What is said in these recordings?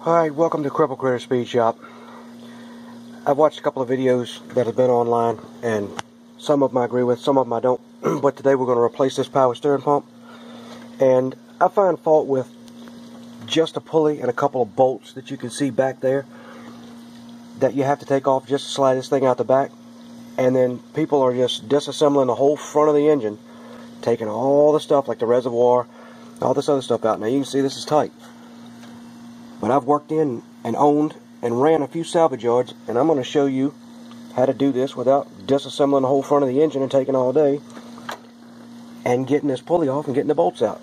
Hi, welcome to Crippled Critter Speed Shop. I've watched a couple of videos that have been online, and some of them I agree with, some of them I don't. But today we're going to replace this power steering pump. And I find fault with just a pulley and a couple of bolts that you can see back there that you have to take off just to slide this thing out the back. And then people are just disassembling the whole front of the engine, taking all the stuff like the reservoir, all this other stuff out. Now you can see this is tight. But I've worked in and owned and ran a few salvage yards, and I'm going to show you how to do this without disassembling the whole front of the engine and taking all day and getting this pulley off and getting the bolts out.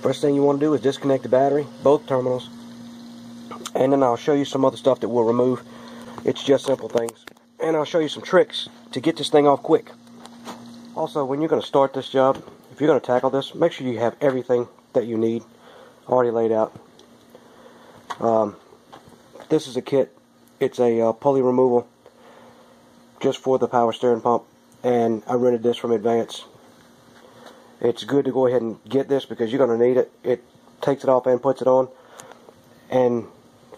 First thing you want to do is disconnect the battery, both terminals, and then I'll show you some other stuff that we'll remove. It's just simple things. And I'll show you some tricks to get this thing off quick. Also, when you're going to start this job, if you're going to tackle this, make sure you have everything that you need already laid out. This is a kit. It's a pulley removal just for the power steering pump, and I rented this from Advance. It's good to go ahead and get this because you're going to need it. It takes it off and puts it on. And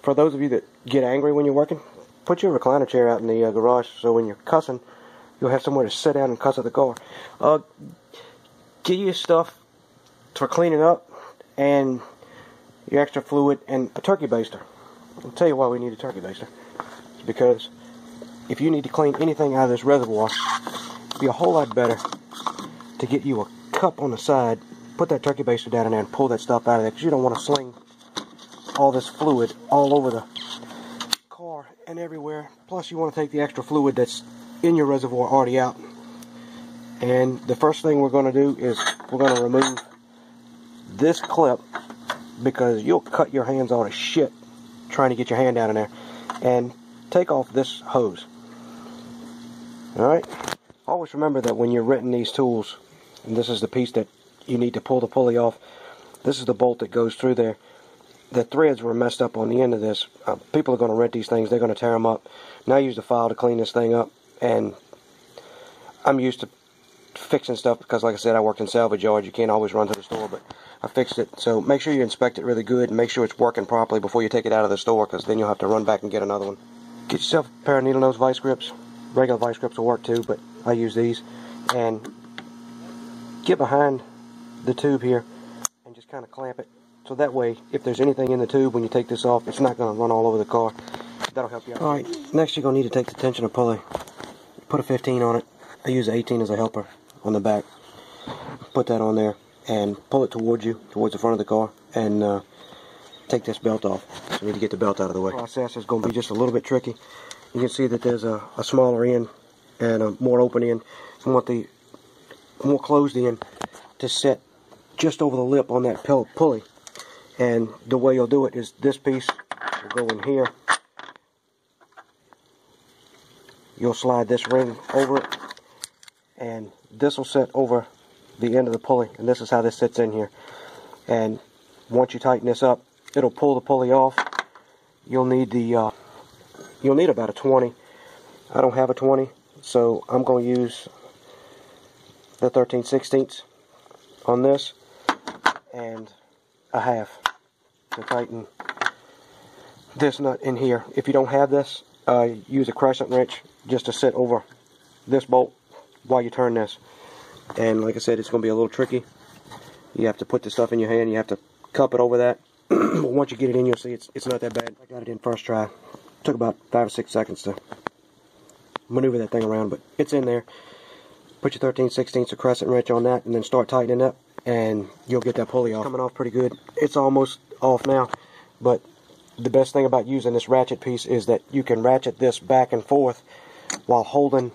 for those of you that get angry when you're working, put your recliner chair out in the garage so when you're cussing, you'll have somewhere to sit down and cuss at the car. Get your stuff for cleaning up and your extra fluid and a turkey baster. I'll tell you why we need a turkey baster. Because if you need to clean anything out of this reservoir, it'd be a whole lot better to get you a cup on the side, put that turkey baster down in there and pull that stuff out of there, because you don't want to sling all this fluid all over the car and everywhere. Plus you want to take the extra fluid that's in your reservoir already out. And the first thing we're going to do is we're going to remove this clip, because you'll cut your hands on a shit trying to get your hand down in there, and take off this hose. Alright, always remember that when you're renting these tools, and this is the piece that you need to pull the pulley off, this is the bolt that goes through there. The threads were messed up on the end of this. People are going to rent these things, they're going to tear them up. Now I use the file to clean this thing up, and I'm used to fixing stuff because, like I said, I worked in salvage yards. You can't always run to the store, but I fixed it. So make sure you inspect it really good and make sure it's working properly before you take it out of the store, because then you'll have to run back and get another one. Get yourself a pair of needle nose vice grips. Regular vice grips will work too, but I use these. And get behind the tube here and just kind of clamp it, so that way if there's anything in the tube when you take this off, it's not going to run all over the car. That'll help you out. Alright, next you're going to need to take the tensioner pulley. Put a 15 on it. I use 18 as a helper on the back. Put that on there and pull it towards you, towards the front of the car, and take this belt off. So we need to get the belt out of the way. The process is going to be just a little bit tricky. You can see that there's a smaller end and a more open end. You want the more closed end to sit just over the lip on that pulley. And the way you'll do it is this piece will go in here. You'll slide this ring over it, and this will sit over the end of the pulley, and this is how this sits in here. And once you tighten this up, it'll pull the pulley off. You'll need the you'll need about a 20. I don't have a 20, so I'm going to use the 13/16 on this and a half to tighten this nut in here. If you don't have this, use a crescent wrench just to sit over this bolt while you turn this. And like I said, it's going to be a little tricky. You have to put the stuff in your hand, you have to cup it over that. But once you get it in, you'll see it's not that bad. I got it in first try. Took about 5 or 6 seconds to maneuver that thing around, but it's in there. Put your 13/16 crescent wrench on that and then start tightening up, and you'll get that pulley off. It's coming off pretty good. It's almost off now, but the best thing about using this ratchet piece is that you can ratchet this back and forth while holding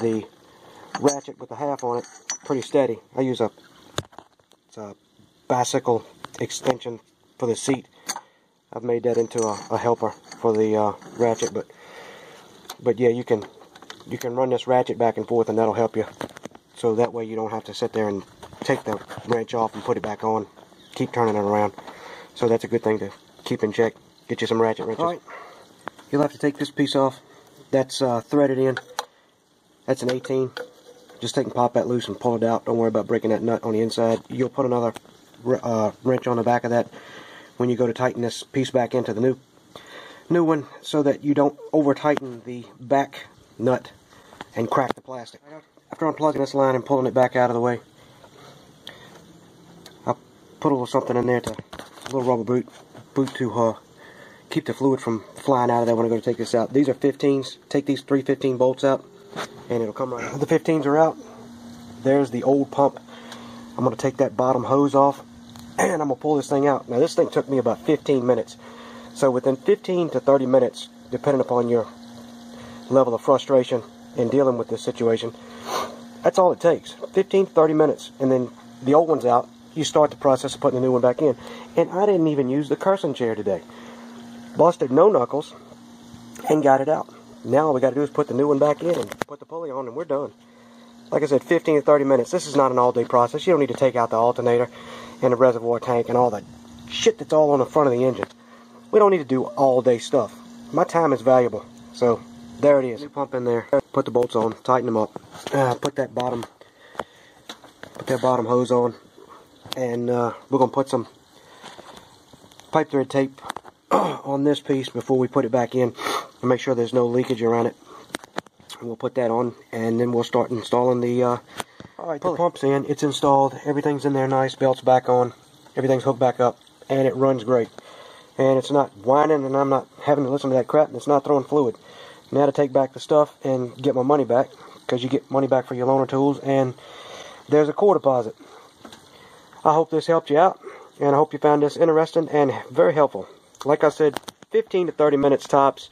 the ratchet with the half on it pretty steady. I use a bicycle extension for the seat. I've made that into a helper for the ratchet, but yeah, you can run this ratchet back and forth, and that'll help you. So that way you don't have to sit there and take the wrench off and put it back on, keep turning it around. So that's a good thing to keep in check. Get you some ratchet wrenches. Alright, you'll have to take this piece off. That's threaded in. That's an 18. Just take and pop that loose and pull it out. Don't worry about breaking that nut on the inside. You'll put another wrench on the back of that when you go to tighten this piece back into the new one, so that you don't over tighten the back nut and crack the plastic. After unplugging this line and pulling it back out of the way, I'll put a little something in there, a little rubber boot to keep the fluid from flying out of there when I go to take this out. These are 15s. Take these 3 15 bolts out and it'll come right out. The 15s are out. There's the old pump. I'm going to take that bottom hose off and I'm going to pull this thing out. Now this thing took me about 15 minutes. So within 15 to 30 minutes, depending upon your level of frustration in dealing with this situation, that's all it takes. 15 to 30 minutes, and then the old one's out. You start the process of putting the new one back in. And I didn't even use the cursing chair today. Busted no knuckles and got it out. Now all we got to do is put the new one back in and put the pulley on, and we're done. Like I said, 15 to 30 minutes. This is not an all-day process. You don't need to take out the alternator and the reservoir tank and all that shit that's all on the front of the engine. We don't need to do all-day stuff. My time is valuable. So there it is. New pump in there. Put the bolts on. Tighten them up. Put that bottom hose on, and we're gonna put some pipe thread tape on this piece before we put it back in and make sure there's no leakage around it. And we'll put that on, and then we'll start installing the alright, the pump's in, it's installed, everything's in there nice, belt's back on, everything's hooked back up, and it runs great. And it's not whining, and I'm not having to listen to that crap, and it's not throwing fluid. Now to take back the stuff and get my money back, because you get money back for your loaner tools, and there's a core deposit. I hope this helped you out, and I hope you found this interesting and very helpful. Like I said, 15 to 30 minutes tops.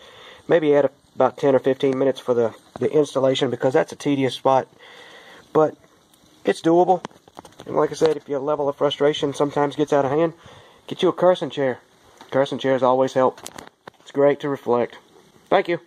Maybe add about 10 or 15 minutes for the installation, because that's a tedious spot. But it's doable. And like I said, if your level of frustration sometimes gets out of hand, get you a cursing chair. Cursing chairs always help. It's great to reflect. Thank you.